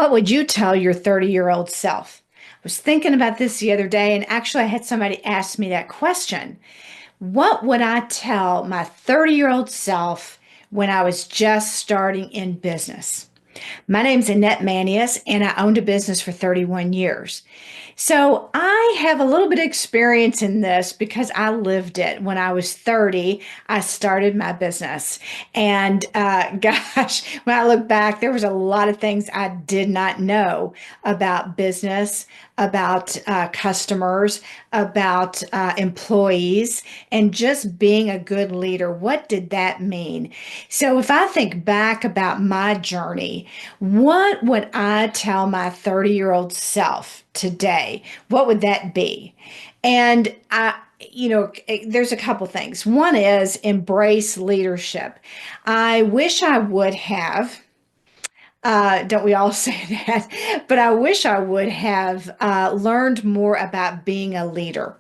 What would you tell your 30-year-old self? I was thinking about this the other day, and actually, I had somebody ask me that question. What would I tell my 30-year-old self when I was just starting in business? My name's Annette Manius, and I owned a business for 31 years. So I have a little bit of experience in this because I lived it. When I was 30, I started my business. And gosh, when I look back, there was a lot of things I did not know about business, about customers, about employees, and just being a good leader. What did that mean? So if I think back about my journey, what would I tell my 30-year-old self today? What would that be? And there's a couple things. One is embrace leadership. I wish I would have, don't we all say that? But I wish I would have learned more about being a leader.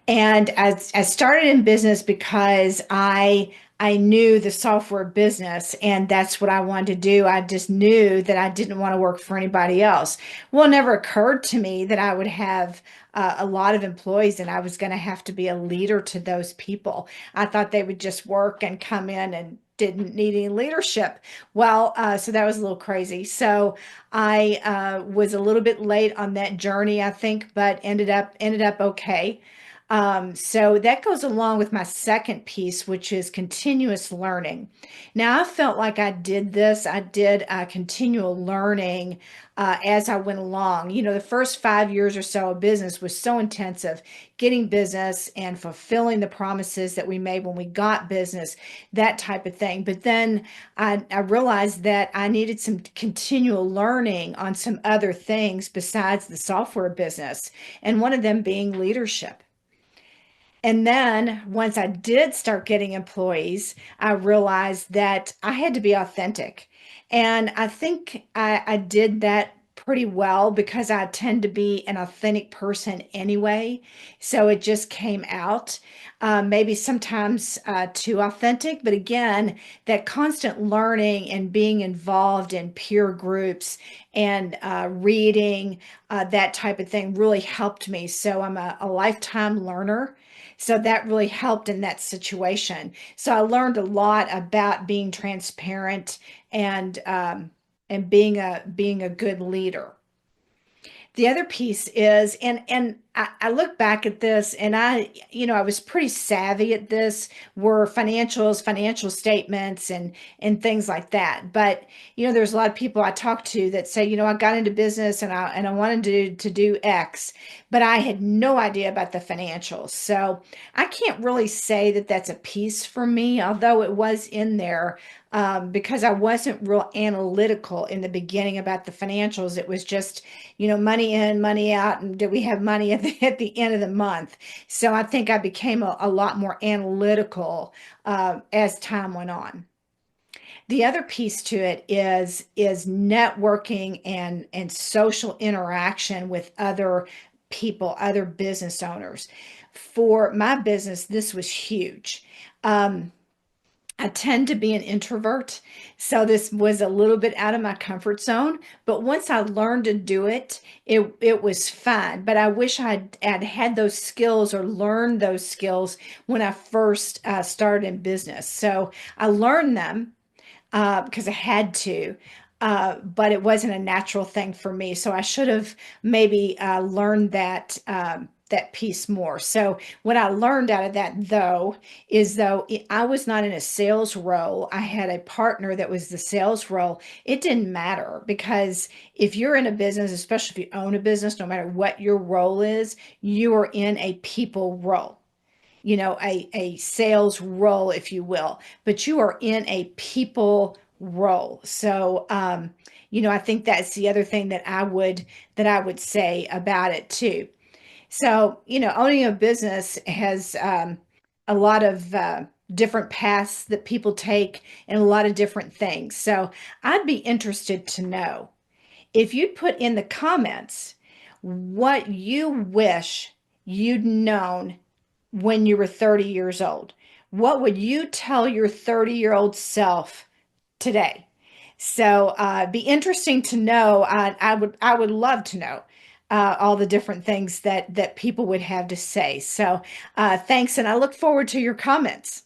And I started in business because I knew the software business and that's what I wanted to do. I just knew that I didn't want to work for anybody else. Well, it never occurred to me that I would have a lot of employees and I was going to have to be a leader to those people. I thought they would just work and come in and didn't need any leadership. Well, so that was a little crazy. So I was a little bit late on that journey, I think, but ended up okay. So that goes along with my second piece, which is continuous learning. Now, I felt like I did continual learning as I went along. You know, the first 5 years or so of business was so intensive, getting business and fulfilling the promises that we made when we got business, that type of thing. But then I realized that I needed some continual learning on some other things besides the software business, and one of them being leadership. And then once I did start getting employees, I realized that I had to be authentic. And I think I did that pretty well because I tend to be an authentic person anyway. So it just came out. Maybe sometimes too authentic, but again, that constant learning and being involved in peer groups and reading, that type of thing really helped me. So I'm a lifetime learner. So that really helped in that situation. So I learned a lot about being transparent and being a good leader. The other piece is, and I look back at this and I was pretty savvy at this, were financials, financial statements and things like that. But, there's a lot of people I talk to that say, I got into business and I wanted to do X, but I had no idea about the financials. So I can't really say that that's a piece for me, although it was in there because I wasn't real analytical in the beginning about the financials. It was just, money in, money out, and do we have money at the end of the month? So I think I became a lot more analytical as time went on. The other piece to it is networking and social interaction with other people, other business owners. For my business, this was huge. Um, I tend to be an introvert, so this was a little bit out of my comfort zone. But once I learned to do it, it was fun. But I wish I'd had those skills or learned those skills when I first started in business. So I learned them because I had to. But it wasn't a natural thing for me. So I should have maybe learned that piece more. So what I learned out of that though is though I was not in a sales role, I had a partner that was the sales role. It didn't matter because if you're in a business, especially if you own a business, no matter what your role is, you are in a people role, a sales role, if you will, but you are in a people role. So, I think that's the other thing that I would say about it too. So, owning a business has a lot of different paths that people take and a lot of different things. So, I'd be interested to know if you'd put in the comments what you wish you'd known when you were 30 years old. What would you tell your 30-year-old self today? So be interesting to know. I would love to know all the different things that people would have to say. So thanks, and I look forward to your comments.